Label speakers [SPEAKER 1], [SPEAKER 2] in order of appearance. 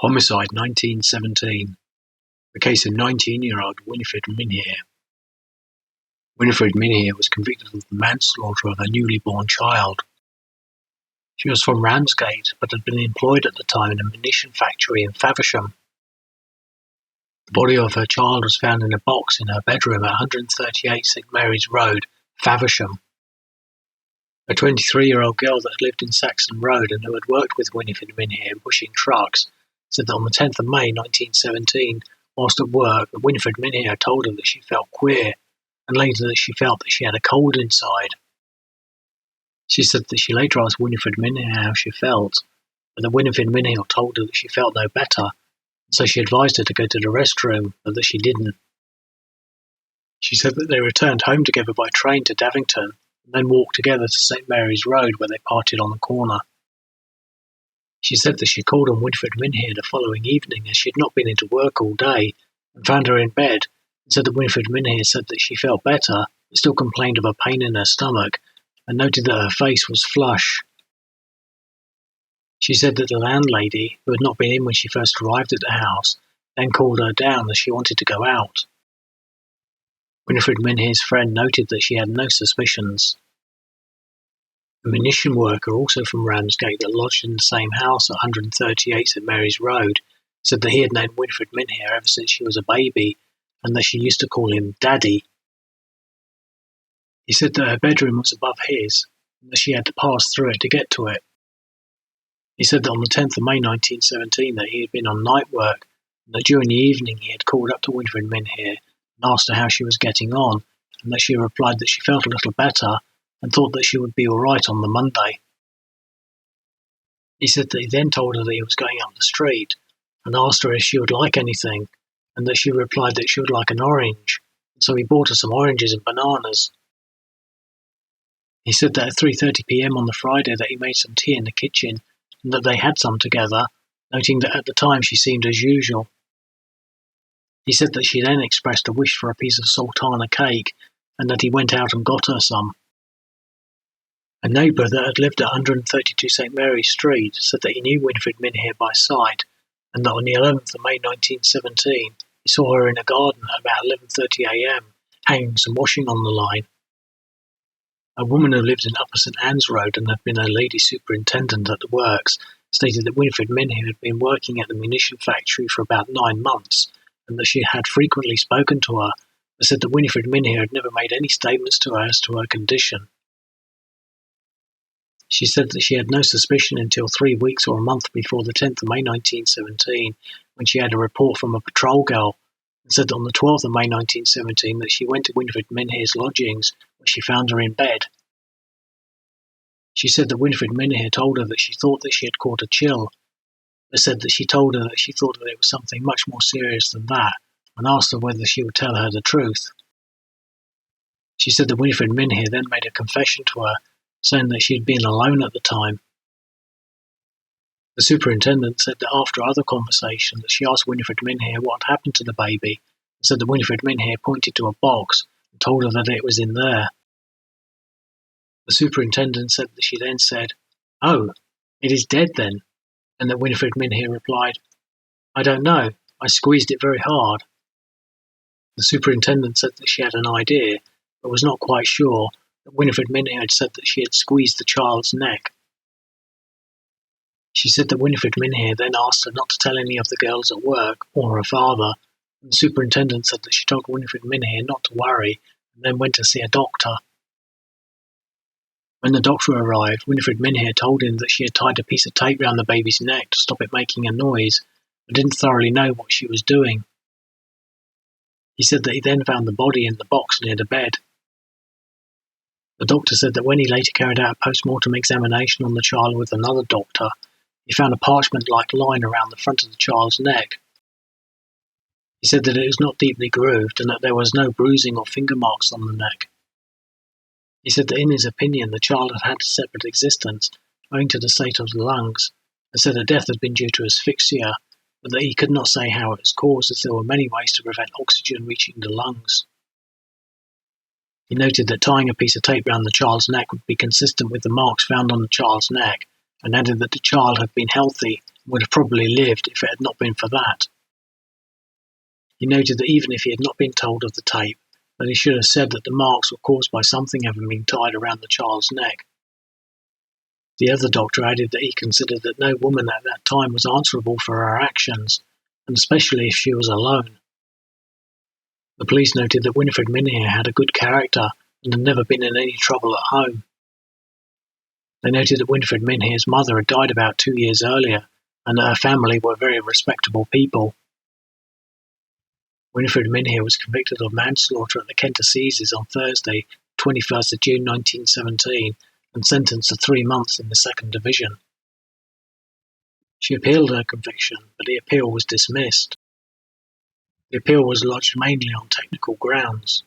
[SPEAKER 1] Homicide 1917. The case of 19-year-old Winifred Mynheer. Winifred Mynheer was convicted of the manslaughter of a newly born child. She was from Ramsgate, but had been employed at the time in a munition factory in Faversham. The body of her child was found in a box in her bedroom at 138 St Mary's Road, Faversham. A 23-year-old girl that had lived in Saxon Road and who had worked with Winifred Mynheer pushing trucks said that on the 10th of May 1917, whilst at work, that Winifred Mynheer told her that she felt queer, and later that she felt that she had a cold inside. She said that she later asked Winifred Mynheer how she felt, but that Winifred Mynheer told her that she felt no better, and so she advised her to go to the restroom, but that she didn't. She said that they returned home together by train to Davington, and then walked together to St Mary's Road where they parted on the corner. She said that she called on Winifred Mynheer the following evening as she had not been into work all day, and found her in bed, and said that Winifred Mynheer said that she felt better, but still complained of a pain in her stomach, and noted that her face was flush. She said that the landlady, who had not been in when she first arrived at the house, then called her down as she wanted to go out. Winifred Mynheer's friend noted that she had no suspicions. A munition worker, also from Ramsgate, that lodged in the same house at 138 St Mary's Road, said that he had known Winifred Mynheer ever since she was a baby, and that she used to call him Daddy. He said that her bedroom was above his, and that she had to pass through it to get to it. He said that on the 10th of May 1917 that he had been on night work, and that during the evening he had called up to Winifred Mynheer and asked her how she was getting on, and that she replied that she felt a little better and thought that she would be all right on the Monday. He said that he then told her that he was going up the street and asked her if she would like anything, and that she replied that she would like an orange, and so he bought her some oranges and bananas. He said that at 3:30 p.m. on the Friday that he made some tea in the kitchen and that they had some together, noting that at the time she seemed as usual. He said that she then expressed a wish for a piece of sultana cake and that he went out and got her some. A neighbour that had lived at 132 St Mary's Street said that he knew Winifred Mynheer by sight, and that on the 11th of May 1917 he saw her in a garden at about 11:30 a.m, hanging some washing on the line. A woman who lived in Upper St Anne's Road and had been a lady superintendent at the works stated that Winifred Mynheer had been working at the munition factory for about 9 months, and that she had frequently spoken to her, but said that Winifred Mynheer had never made any statements to her as to her condition. She said that she had no suspicion until 3 weeks or a month before the 10th of May 1917, when she had a report from a patrol girl, and said that on the 12th of May 1917 that she went to Winifred Mynheer's lodgings, where she found her in bed. She said that Winifred Mynheer told her that she thought that she had caught a chill, but said that she told her that she thought that it was something much more serious than that, and asked her whether she would tell her the truth. She said that Winifred Mynheer then made a confession to her, saying that she had been alone at the time. The superintendent said that after other conversation that she asked Winifred Mynheer what had happened to the baby, and said that Winifred Mynheer pointed to a box and told her that it was in there. The superintendent said that she then said, "Oh, it is dead then," and that Winifred Mynheer replied, "I don't know, I squeezed it very hard." The superintendent said that she had an idea, but was not quite sure, that Winifred Mynheer had said that she had squeezed the child's neck. She said that Winifred Mynheer then asked her not to tell any of the girls at work or her father, and the superintendent said that she told Winifred Mynheer not to worry and then went to see a doctor. When the doctor arrived, Winifred Mynheer told him that she had tied a piece of tape round the baby's neck to stop it making a noise, but didn't thoroughly know what she was doing. He said that he then found the body in the box near the bed. The doctor said that when he later carried out a post-mortem examination on the child with another doctor, he found a parchment-like line around the front of the child's neck. He said that it was not deeply grooved and that there was no bruising or finger marks on the neck. He said that in his opinion the child had had a separate existence owing to the state of the lungs, and said that death had been due to asphyxia, but that he could not say how it was caused as there were many ways to prevent oxygen reaching the lungs. He noted that tying a piece of tape round the child's neck would be consistent with the marks found on the child's neck, and added that the child had been healthy would have probably lived if it had not been for that. He noted that even if he had not been told of the tape, then he should have said that the marks were caused by something having been tied around the child's neck. The other doctor added that he considered that no woman at that time was answerable for her actions, and especially if she was alone. The police noted that Winifred Mynheer had a good character and had never been in any trouble at home. They noted that Winifred Mynheer's mother had died about 2 years earlier, and that her family were very respectable people. Winifred Mynheer was convicted of manslaughter at the Kent Assizes on Thursday, 21st of June 1917, and sentenced to 3 months in the Second Division. She appealed her conviction, but the appeal was dismissed. The appeal was lodged mainly on technical grounds.